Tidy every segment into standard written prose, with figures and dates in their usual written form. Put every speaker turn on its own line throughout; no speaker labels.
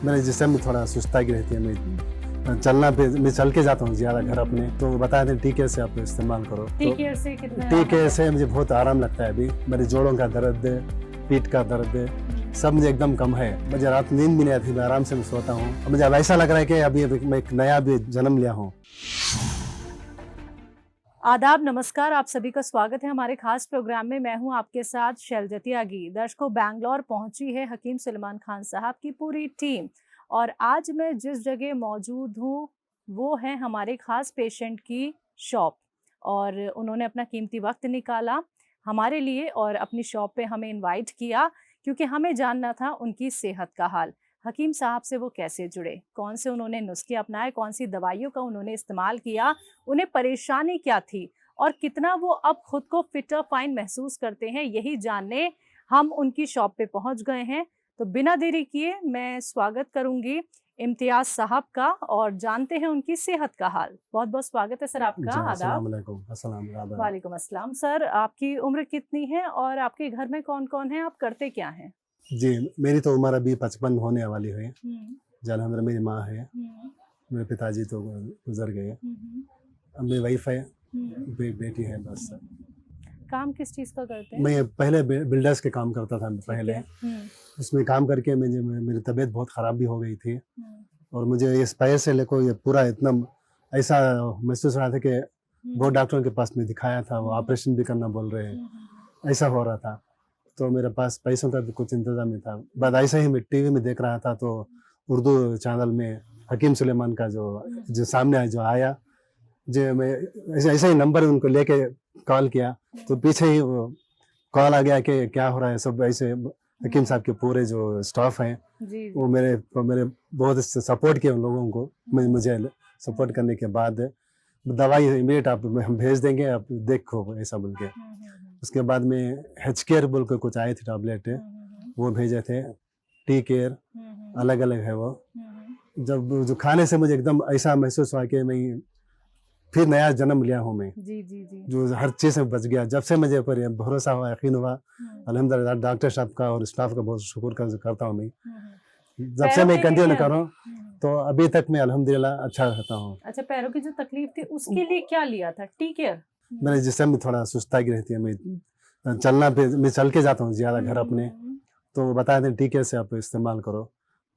मेरे जिस्म में थोड़ा सुस्तागी रहती है, मैं चल के जाता हूँ ज़्यादा घर अपने, तो बताए थे टीके से आप इस्तेमाल करो।
टीके से कितना?
टीके से मुझे बहुत आराम लगता है। अभी मेरे जोड़ों का दर्द, पीठ का दर्द सब मुझे एकदम कम है। मुझे रात नींद भी नहीं आती, मैं आराम से मैं सोता हूँ। मुझे अब ऐसा लग रहा है कि अभी मैं एक नया भी जन्म लिया हूँ।
आदाब, नमस्कार, आप सभी का स्वागत है हमारे खास प्रोग्राम में। मैं हूं आपके साथ शैलजा त्यागी। दर्शकों, बैंगलोर पहुंची है हकीम सुलेमान खान साहब की पूरी टीम, और आज मैं जिस जगह मौजूद हूं वो है हमारे खास पेशेंट की शॉप, और उन्होंने अपना कीमती वक्त निकाला हमारे लिए और अपनी शॉप पे हमें इनवाइट किया, क्योंकि हमें जानना था उनकी सेहत का हाल। हकीम साहब से वो कैसे जुड़े, कौन से उन्होंने नुस्खे अपनाए, कौन सी दवाइयों का उन्होंने इस्तेमाल किया, उन्हें परेशानी क्या थी और कितना वो अब खुद को फिटर फाइन महसूस करते हैं, यही जानने हम उनकी शॉप पे पहुंच गए हैं। तो बिना देरी किए मैं स्वागत करूंगी इम्तियाज साहब का और जानते हैं उनकी सेहत का हाल। बहुत बहुत स्वागत है सर आपका। आदाब। वालेकुम अस्सलाम। सर, आपकी उम्र कितनी है और आपके घर में कौन कौन है, आप करते क्या हैं?
जी, मेरी तो उम्र अभी 55 होने वाली है। अल्हम्दुलिल्लाह मेरी माँ है, मेरे पिताजी तो गुजर गए। अब मेरी वाइफ है, बेटी है बस।
काम किस चीज़ का करते हैं?
मैं पहले बिल्डर्स के काम करता था पहले। उसमें काम करके मेरी तबीयत बहुत ख़राब भी हो गई थी, और मुझे इस पैर से लेकर ये पूरा इतना ऐसा महसूस हो रहा था कि बहुत डॉक्टरों के पास में दिखाया था, वो ऑपरेशन भी करना बोल रहे हैं, ऐसा हो रहा था। तो मेरे पास पैसों का भी कुछ इंतजाम नहीं था। बाद ऐसे ही मैं टीवी में देख रहा था, तो उर्दू चैनल में हकीम सुलेमान का जो सामने जो आया, जो मैं ऐसे ही नंबर उनको लेके कॉल किया, तो पीछे ही वो कॉल आ गया कि क्या हो रहा है। सब ऐसे हकीम साहब के पूरे जो स्टाफ हैं वो मेरे बहुत सपोर्ट किया उन लोगों को। मुझे सपोर्ट करने के बाद दवाई इमीडिएट हम भेज देंगे, आप देखो ऐसा बोल के। उसके बाद में हेच केयर बोल के कुछ आए थे टैबलेट, वो भेजे थे। टी केयर अलग अलग है वो। जब जो खाने से मुझे एकदम ऐसा महसूस हुआ कि मैं फिर नया जन्म लिया हूँ मैं। जो हर चीज़ से बच गया। जब से मुझे पर भरोसा हुआ, यकीन हुआ, अल्हम्दुलिल्लाह डॉक्टर साहब का और स्टाफ का बहुत शुक्र करता हूँ मैं। जब से मैं कंटिन्यू कर रहा हूँ तो अभी तक मैं अल्हम्दुलिल्लाह अच्छा रहता हूँ।
अच्छा, पैरों की जो तकलीफ थी उसके लिए क्या लिया था? Tea care?
मेरे जिस्म में थोड़ा सुस्तागी रहती है, मैं चल के जाता हूँ ज़्यादा घर अपने, तो बताए थे टीके से आप इस्तेमाल करो।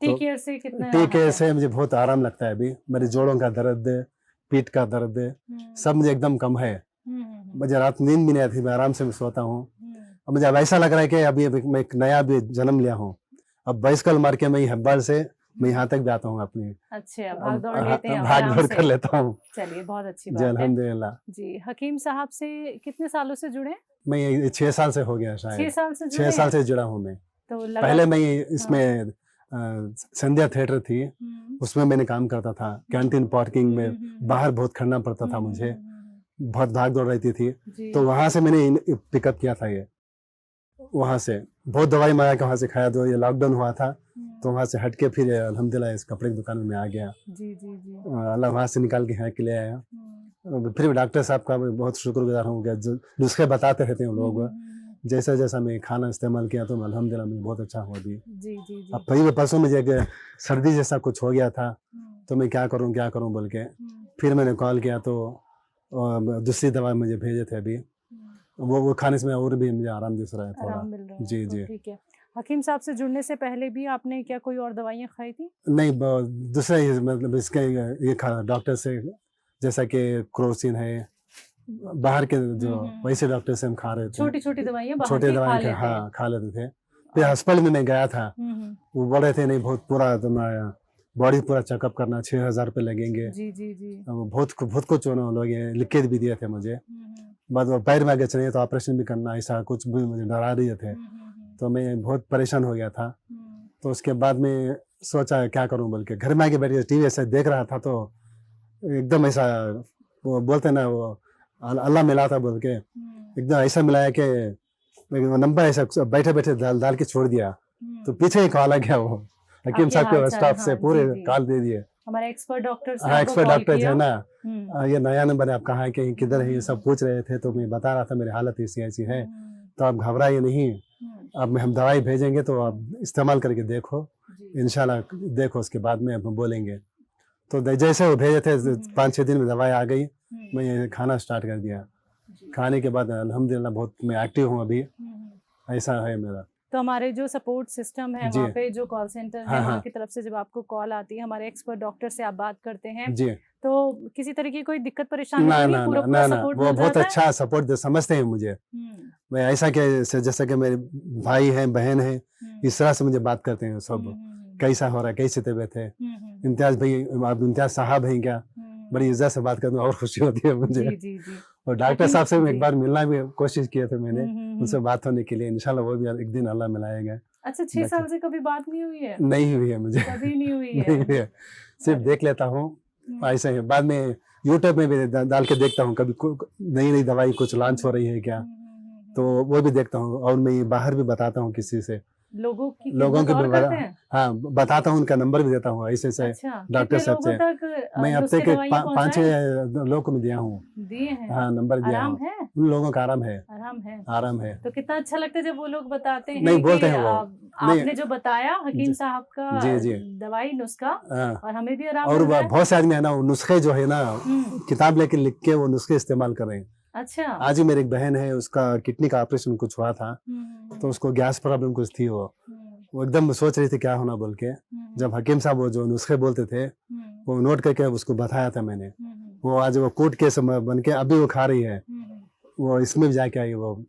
टीके से कितना?
टीके से मुझे बहुत आराम लगता है। अभी मेरे जोड़ों का दर्द, पीठ का दर्द सब मुझे एकदम कम है। मुझे रात नींद भी नहीं आती, मैं आराम से मैं सोता हूँ। अब मुझे अब ऐसा लग रहा है कि अभी मैं एक नया भी जन्म लिया हूँ। अब बाइसिकल मार के मैं हब्बाल से मैं यहाँ तक भी आता हूँ अपनी।
अच्छा, भाग दौड़ लेते हैं?
भाग दौड़ कर लेता हूँ।
चलिए, बहुत अच्छी बात
जी
है।
अल्हम्दुलिल्लाह।
जी, हकीम साहब से कितने सालों से जुड़े?
मैं 6 साल से हो गया शायद।
6 साल से जुड़े?
6 साल से जुड़ा हूँ मैं।
तो
पहले मैं इसमें संध्या थिएटर थी, उसमें मैंने काम करता था। कैंटीन पार्किंग में बाहर बहुत खड़ना पड़ता था मुझे, बहुत भाग दौड़ रहती थी। तो वहाँ से मैंने पिकअप किया था ये। वहाँ से बहुत दवाई मंगा के वहाँ से खाया। तो ये लॉकडाउन हुआ था, तो वहाँ से हट के फिर अल्हम्दुलिल्लाह इस कपड़े की दुकान में आ गया। अल्लाह वहाँ से निकाल के यहाँ के ले आया। फिर डॉक्टर साहब का मैं बहुत शुक्रगुजार हूँ कि जो नुस्खे बताते रहते हैं लोग। जैसा जैसा मैं खाना इस्तेमाल किया तो अल्हम्दुलिल्लाह मैं बहुत अच्छा हुआ अभी। अब फिर परसों मुझे सर्दी जैसा कुछ हो गया था, तो मैं क्या करूँ बोल के फिर मैंने कॉल किया, तो दूसरी दवा मुझे भेजे थे अभी। वो खाने से और भी मुझे आराम दिख रहा है थोड़ा। जी जी,
ठीक है। हकीम साहब से जुड़ने से पहले भी आपने क्या कोई और दवाइयाँ खाई थी?
नहीं, दूसरा ही मतलब इसके ये खा डॉक्टर से, जैसा कि क्रोसिन है, बाहर के जो वैसे डॉक्टर से हम खा रहे थे।
छोटी छोटी दवाइयाँ
छोटे दवाई हाँ खा लेते थे। फिर अस्पताल में मैं गया था, वो बोल रहे थे नहीं बहुत पूरा तुम्हारा बॉडी पूरा चेकअप करना, 6,000 रुपये लगेंगे। बहुत कुछ लोग लिख के भी दिए थे मुझे। बाद वो पैर में आगे चले तो ऑपरेशन भी करना, ऐसा कुछ भी मुझे डरा रहे थे। तो मैं बहुत परेशान हो गया था। तो उसके बाद में सोचा क्या करूं बोल के, घर में आके बैठ के टीवी ऐसा देख रहा था, तो एकदम ऐसा वो बोलते ना वो अल्लाह मिला था बोल के, एकदम ऐसा मिलाया कि नंबर ऐसा बैठे बैठे डाल के छोड़ दिया। तो पीछे ही कॉल आ गया, वो हकीम साहब के स्टाफ से पूरे कॉल दे दिए।
हमारे एक्सपर्ट डॉक्टर
हाँ, एक्सपर्ट डॉक्टर है ना, ये नया नंबर है, आप कहाँ के किधर है, ये सब पूछ रहे थे। तो मैं बता रहा था मेरी हालत ऐसी ऐसी है, तो आप घबराइए नहीं, अब हम दवाई भेजेंगे तो आप इस्तेमाल करके देखो, इंशाल्लाह देखो उसके बाद में हम बोलेंगे। तो जैसे वो भेजे थे 5-6 दिन में दवाई आ गई, मैं ये खाना स्टार्ट कर दिया। खाने के बाद अल्हम्दुलिल्लाह बहुत मैं एक्टिव हूँ अभी, ऐसा है मेरा।
तो हमारे जो सपोर्ट सिस्टम है
जी।
वहाँ पे, जो कॉल सेंटर है
हाँ,
वहाँ
हाँ।
की तरफ से जब आपको कॉल आती है, हमारे एक्सपर्ट डॉक्टर से आप बात करते हैं,
जी।
तो किसी तरह की कोई दिक्कत परेशानी
ना
तो
ना
नहीं,
ना
पूरा
ना
पूरा
ना,
सपोर्ट
वो
मिल
बहुत
जाता है?
अच्छा सपोर्ट समझते हैं मुझे। मैं ऐसा कि जैसा कि मेरे भाई हैं, बहन हैं, इस तरह से मुझे बात करते हैं सब। कैसा हो रहा है, कैसी तबीयत है, इम्तियाज भाई, आप इम्तियाज साहब हैं क्या, बड़ी इज्जत से बात करते हैं और खुशी होती है मुझे।
जी जी जी।
और डॉक्टर साहब से
जी।
एक बार मिलना भी कोशिश किए थे मैंने, उनसे बात होने के लिए। इंशाल्लाह वो भी एक दिन अल्लाह मिलाएगा।
अच्छा, 6 साल से कभी बात नहीं हुई है?
नहीं हुई है मुझे,
कभी नहीं हुई
नहीं हुई
है?
है, सिर्फ देख लेता हूँ ऐसे ही। बाद में यूट्यूब में भी डाल के देखता हूँ, कभी नई नई दवाई कुछ लॉन्च हो रही है क्या, तो वो भी देखता हूँ। और मैं बाहर भी बताता हूँ किसी से,
लोगों की
लोगों
खिदमत
के
और
भी
करते हैं?
हाँ बताता हूँ, उनका नंबर भी देता हूँ ऐसे से
अच्छा,
डॉक्टर
कितने
साहब से।
लोगों तक
मैं अब
नुस्खे
तक
दवाइयाँ
5-6 लोगों को भी दिया हूँ।
दिए हैं?
हाँ, नंबर दिया
आराम
हूँ।
है?
उन लोगों का आराम है,
आराम है।
आराम है।
तो कितना अच्छा लगता है जब वो लोग बताते हैं
नहीं बोलते
कि
हैं वो,
आपने जो बताया हकीम साहब का
जी जी,
दवाई नुस्खा,
हाँ।
और हमें भी आराम
और
मिल रहा है।
बहुत से आदमी है ना, वो नुस्खे जो है ना, किताब लेके लिख के वो नुस्खे इस्तेमाल कर रहे हैं।
अच्छा।
आज ही मेरी एक बहन है, उसका किडनी का ऑपरेशन कुछ हुआ था, तो उसको गैस प्रॉब्लम कुछ थी। वो एकदम सोच रही थी क्या होना बोल के। जब हकीम साहब वो जो नुस्खे बोलते थे वो नोट करके उसको बताया था मैंने, वो आज वो कोर्ट केस बन के अभी वो खा रही है। वो इसमें भी जाके आई, वो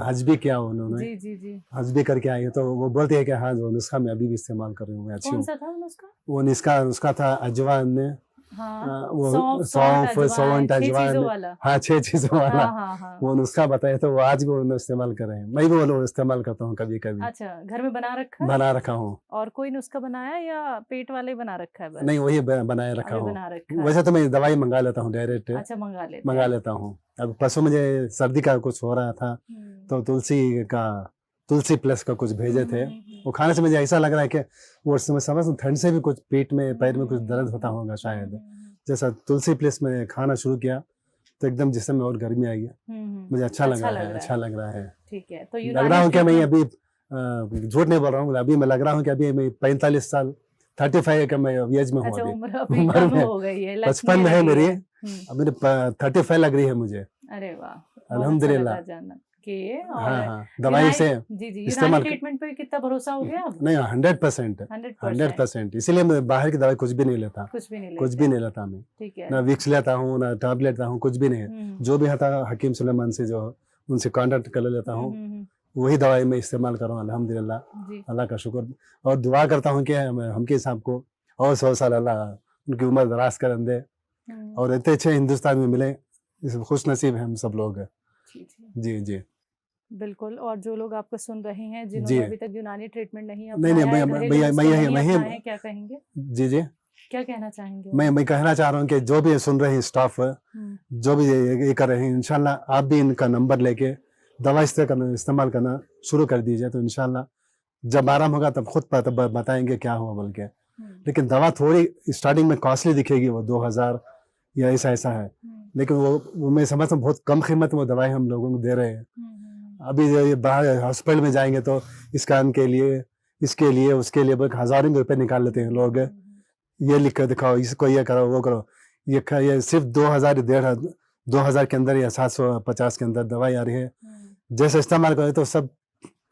हज भी किया उन्होंने,
जी जी जी।
हज भी करके आई है। तो वो बोलती है कि हाँ, जो नुस्खा मैं अभी भी इस्तेमाल कर रही हूँ, मैं अच्छी
कौन
हूँ।
सा था नुस्खा?
वो नुस्खा था अजवान,
हाँ,
वो
सौंफ,
सौंफ,
अजवाइन, 6 चीजों
अजवान,
वाला।
हाँ 6 चीजों वाला,
हाँ हाँ हाँ।
वो नुस्खा बताया। तो वो आज भी वो इस्तेमाल कर रहे हैं, मैं भी वो इस्तेमाल करता हूँ कभी कभी।
अच्छा, घर में बना रखा है?
बना रखा हूँ।
और कोई नुस्खा बनाया या पेट वाले बना रखा है बस?
नहीं, वही बनाए रखा
अभी
हूँ।
बना रखा है।
वैसे तो मैं दवाई मंगा लेता हूँ डायरेक्ट,
अच्छा,
मंगा लेता हूँ। अब परसों मुझे सर्दी का कुछ हो रहा था, तो तुलसी प्लस का कुछ भेजे थे। वो खाने से मुझे ऐसा लग रहा है कि वो समझ ठंड से भी कुछ पेट में, पैर में कुछ दर्द होता होगा शायद। जैसा तुलसी प्लस में खाना शुरू किया तो एकदम जिस्म में और गर्मी आई है, मुझे अच्छा लग रहा है, अच्छा लग रहा है।
ठीक है। तो
लग रहा हूँ कि मैं अभी झूठ नहीं बोल रहा हूँ, अभी मैं लग रहा हूँ कि अभी मैं 45 साल 35 का मैं एज में हूँ।
अच्छा,
अभी
उम्र अभी कम हो गई है,
55 में है मेरी, अभी 35 लग रही है मुझे।
अरे वाह,
अल्हम्दुलिल्लाह।
हाँ
हाँ, दवाई से
जी जी,
इस्तेमाल
ट्रीटमेंट पे कितना भरोसा हो गया अब?
नहीं, 100%, इसीलिए मैं बाहर की दवाई कुछ भी नहीं लेता, कुछ भी नहीं लेता मैं।
ठीक है।
ना विक्स लेता हूँ, ना टैबलेट लेता हूँ, कुछ भी नहीं। जो भी आता है हकीम सुलेमान से, जो उनसे कांटेक्ट कर लेता हूँ, वही दवाई मैं इस्तेमाल कर रहा हूँ। अल्हम्दुलिल्लाह, अल्लाह का शुक्र। और दुआ करता हूँ कि हमके साहब को और 100 साल अल्लाह उनकी उम्र दराज कर दे, और इतने अच्छे हिंदुस्तान में मिले, खुश नसीब है हम सब लोग। जी जी,
बिल्कुल। और जो लोग आपको सुन रहे हैं,
जी।
जिन्होंने अभी तक यूनानी ट्रीटमेंट नहीं
नहीं
अपनाया है, घरेलू नुस्खे नहीं अपनाए हैं, क्या कहेंगे?
जी जी,
क्या कहना चाहेंगे?
मैं कहना चाह रहा हूँ कि जो भी सुन रहे हैं स्टाफ, जो भी ये कर रहे हैं, इंशाल्लाह आप भी इनका नंबर लेके दवा इस्तेमाल करना शुरू कर दीजिए। तो इंशाल्लाह जब आराम होगा तब खुद बताएंगे क्या हुआ बोल के। लेकिन दवा थोड़ी स्टार्टिंग में कॉस्टली दिखेगी, वो 2000 या ऐसा है, लेकिन वो मैं समझता हूँ बहुत कम कीमत में वो दवाई हम लोगों को दे रहे हैं। अभी ये बाहर हॉस्पिटल में जाएंगे तो स्कैन के लिए, इसके लिए, उसके लिए हजारों रुपए निकाल लेते हैं लोग। ये लिख कर दिखाओ, इसको ये करो, वो करो। ये सिर्फ 2000 2000 के अंदर या 750 के अंदर दवाई आ रही है। जैसे इस्तेमाल करें तो सब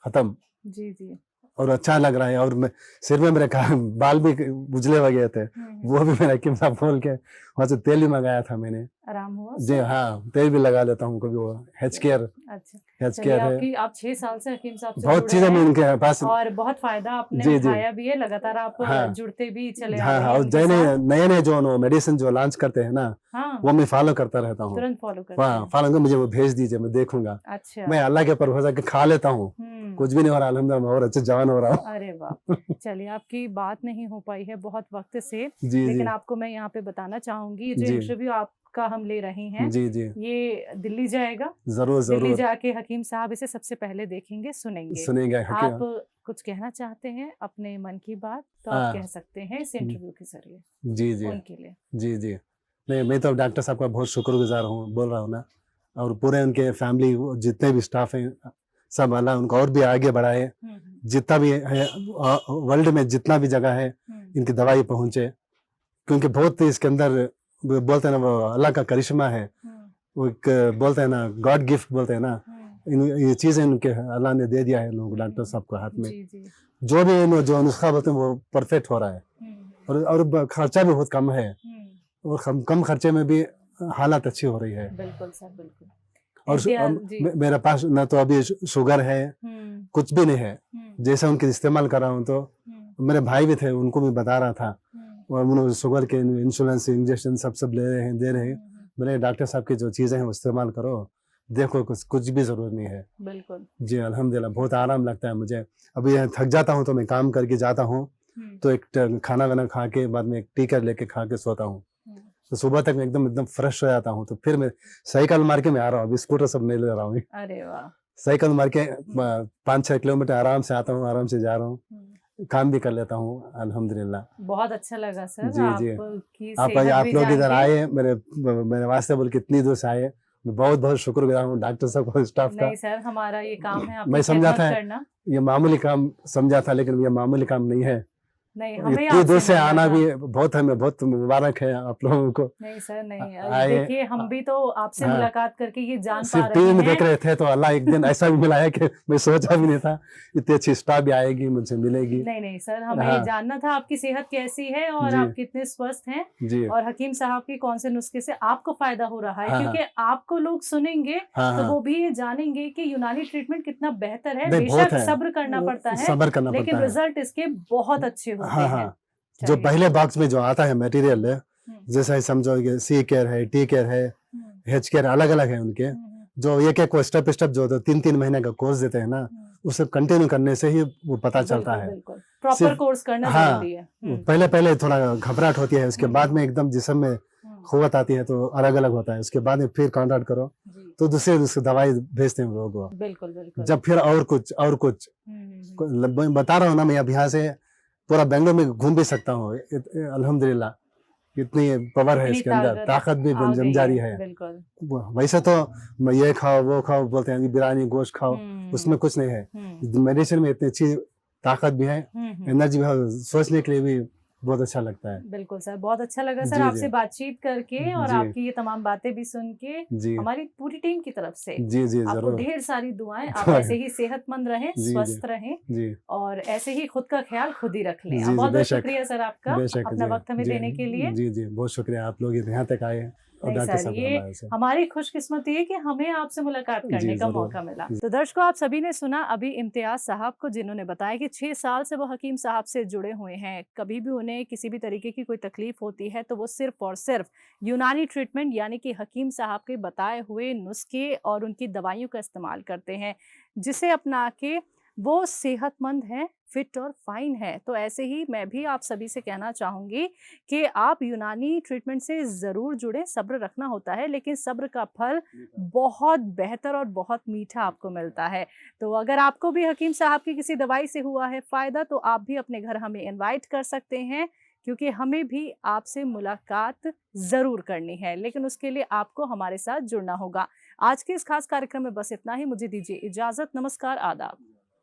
खत्म।
जी जी।
और अच्छा लग रहा है। और सिर में मेरे बाल भी उजले हो गए थे, वो भी मेरा हकीम साहब बोल के वहाँ से तेल भी मंगाया था मैंने,
आराम हुआ
जी हाँ, तेल भी लगा लेता हूँ कभी। वो हेच केयर,
अच्छा,
हेच केयर है।
आप 6 साल से हकीम साहब से
बहुत चीजें मैं उनके पास,
और बहुत फायदा आपने उठाया भी है, लगातार आप जुड़ते भी चले आ रहे हैं।
और नए जो मेडिसिन जो लॉन्च करते हैं ना, वो मैं फॉलो करता रहता हूँ,
तुरंत फॉलो करते हैं।
फॉलो कर, मुझे वो भेज दीजिए, मैं देखूंगा।
अच्छा,
मैं अल्लाह के ऊपर भरोसा के खा लेता हूँ, कुछ भी नहीं हो रहा, अल्हम्दुलिल्लाह, और अच्छे जवान हो रहा हूँ।
अरे वाह, चलिए, आपकी बात नहीं हो पाई है बहुत वक्त से,
जी,
लेकिन आपको मैं यहाँ पे बताना चाहूंगी, जो इंटरव्यू आपका हम ले रहे हैं,
जी जी,
ये दिल्ली जाएगा।
जरूर जरूर,
दिल्ली जाके हकीम साहब इसे सबसे पहले देखेंगे, सुनेंगे। आप कुछ कहना चाहते हैं अपने मन की बात, तो आप कह सकते हैं इस इंटरव्यू के जरिए।
जी जी,
उनके लिए
जी जी। नहीं, मैं तो डॉक्टर साहब का बहुत शुक्रगुजार हूँ, बोल रहा हूँ ना, और पूरे उनके फैमिली जितने भी स्टाफ हैं, सब अल्लाह उनको और भी आगे बढ़ाए, जितना भी है वर्ल्ड में जितना भी जगह है इनकी दवाई पहुंचे, क्योंकि बहुत इसके अंदर बोलते हैं ना वो अल्लाह का करिश्मा है, वो एक बोलते हैं ना गॉड गिफ्ट बोलते हैं ना, ये चीजें इनके अल्लाह ने दे दिया है लोग डॉक्टर साहब को हाथ में। जो भी जो नुस्खा बोलते हैं वो परफेक्ट हो रहा है, और खर्चा भी बहुत कम है, और कम खर्चे में भी हालत अच्छी हो रही है।
बिल्कुल सर, बिल्कुल।
और मेरे पास ना तो अभी शुगर है, कुछ भी नहीं है, जैसे उनके इस्तेमाल कर रहा हूँ। तो मेरे भाई भी थे, उनको भी बता रहा था, और उन्होंने शुगर के इंश्योरेंस इंजेक्शन सब ले रहे हैं, दे रहे हैं। मेरे डॉक्टर साहब की जो चीजें हैं वो इस्तेमाल करो, देखो कुछ भी जरूरत नहीं है।
बिल्कुल
जी अल्हम्दुलिल्लाह, बहुत आराम लगता है मुझे। अभी थक जाता हूँ तो मैं काम करके जाता हूँ, तो एक खाना वाना खा के बाद में एक टीकर लेके खा के सोता हूँ, तो सुबह तक मैं एकदम फ्रेश हो जाता हूँ। तो फिर मैं साइकिल मार के मैं आ रहा हूँ, अभी स्कूटर सब नहीं ले रहा हूँ।
अरे वाह।
साइकिल मार के 5-6 किलोमीटर आराम से आता हूँ, आराम से जा रहा हूँ, काम भी कर लेता हूँ अल्हम्दुलिल्लाह।
बहुत अच्छा लगा सर।
जी जी,
आप
लोग इधर आए, मेरे वास्ते बोल के इतनी दूर से आए, मैं बहुत बहुत शुक्रगुजार हूँ डॉक्टर साहब को, स्टाफ का।
नहीं सर, हमारा ये काम है आपकी
मैं समझा
खिदमत
था
करना।
ये मामूली काम समझा था, लेकिन ये मामूली काम नहीं है।
नहीं, हमें
इतनी दूर से आना
था।
भी बहुत, हमें बहुत मुबारक है आप लोगों को।
नहीं सर, नहीं, देखिए हम भी तो आपसे मुलाकात करके ये जान पा
सिर्फ
रहे
टीवी में
हैं।
देख रहे थे, तो अल्लाह एक दिन ऐसा भी मिलाया कि मैं सोचा भी नहीं था इतनी अच्छी स्टाफ भी आएगी, मुझसे मिलेगी।
नहीं सर, हमें ये जानना था आपकी सेहत कैसी है और आप कितने स्वस्थ हैं, और हकीम साहब के कौन से नुस्खे से आपको फायदा हो रहा है, क्योंकि आपको लोग सुनेंगे तो वो भी ये जानेंगे कि यूनानी ट्रीटमेंट कितना बेहतर है। बेशक सब्र करना पड़ता है, लेकिन रिजल्ट इसके बहुत अच्छे होते हैं।
जो पहले बॉक्स में जो आता है मटेरियल है, जैसा समझो सी केयर है, टी केयर है, एच केयर, अलग अलग है उनके, जो एक एक स्टेप जो 3-3 महीने का कोर्स देते हैं ना, उसे कंटिन्यू करने से ही वो पता चलता है।
प्रॉपर कोर्स करना जरूरी है।
पहले थोड़ा घबराहट होती है, उसके बाद में एकदम जिस्म में कुव्वत आती है, तो अलग अलग होता है। उसके बाद में फिर कांटेक्ट करो तो दूसरे दवाई भेजते हैं लोग को।
बिल्कुल।
जब फिर और कुछ बता रहा हूँ ना, मैं अब यहाँ से पूरा बेंगलोर में घूम भी सकता हूँ अल्हम्दुलिल्लाह, इतनी पावर है इसके अंदर, ताकत भी जम जारी है। वैसे तो ये खाओ वो खाओ बोलते हैं, बिरयानी गोश्त खाओ, उसमें कुछ नहीं है। मेडिसिन में इतनी अच्छी ताकत भी है, एनर्जी भी है, सोचने के लिए भी बहुत अच्छा लगता है।
बिल्कुल सर, बहुत अच्छा लगा सर आपसे बातचीत करके, और आपकी ये तमाम बातें भी सुन के। हमारी पूरी टीम की तरफ से आपको ढेर सारी दुआएं। आप ऐसे ही सेहतमंद रहें, स्वस्थ रहें, और ऐसे ही खुद का ख्याल खुद ही रख लें। बहुत बहुत शुक्रिया सर आपका अपना वक्त हमें देने के लिए।
जी बहुत शुक्रिया, आप लोग यहाँ तक आए।
नहीं सर, ये हमारी खुशकिस्मती है कि हमें आपसे मुलाकात करने का मौका मिला। तो दर्शकों, आप सभी ने सुना अभी इम्तियाज साहब को, जिन्होंने बताया कि 6 साल से वो हकीम साहब से जुड़े हुए हैं। कभी भी उन्हें किसी भी तरीके की कोई तकलीफ होती है तो वो सिर्फ और सिर्फ यूनानी ट्रीटमेंट यानी कि हकीम साहब के बताए हुए नुस्खे और उनकी दवाइयों का इस्तेमाल करते हैं, जिसे अपना के वो सेहतमंद हैं, फिट और फाइन है। तो ऐसे ही मैं भी आप सभी से कहना चाहूँगी कि आप यूनानी ट्रीटमेंट से ज़रूर जुड़ें। सब्र रखना होता है, लेकिन सब्र का फल बहुत बेहतर और बहुत मीठा आपको मिलता है। तो अगर आपको भी हकीम साहब की किसी दवाई से हुआ है फ़ायदा, तो आप भी अपने घर हमें इनवाइट कर सकते हैं, क्योंकि हमें भी आपसे मुलाकात ज़रूर करनी है, लेकिन उसके लिए आपको हमारे साथ जुड़ना होगा। आज के इस खास कार्यक्रम में बस इतना ही। मुझे दीजिए इजाज़त। नमस्कार, आदाब।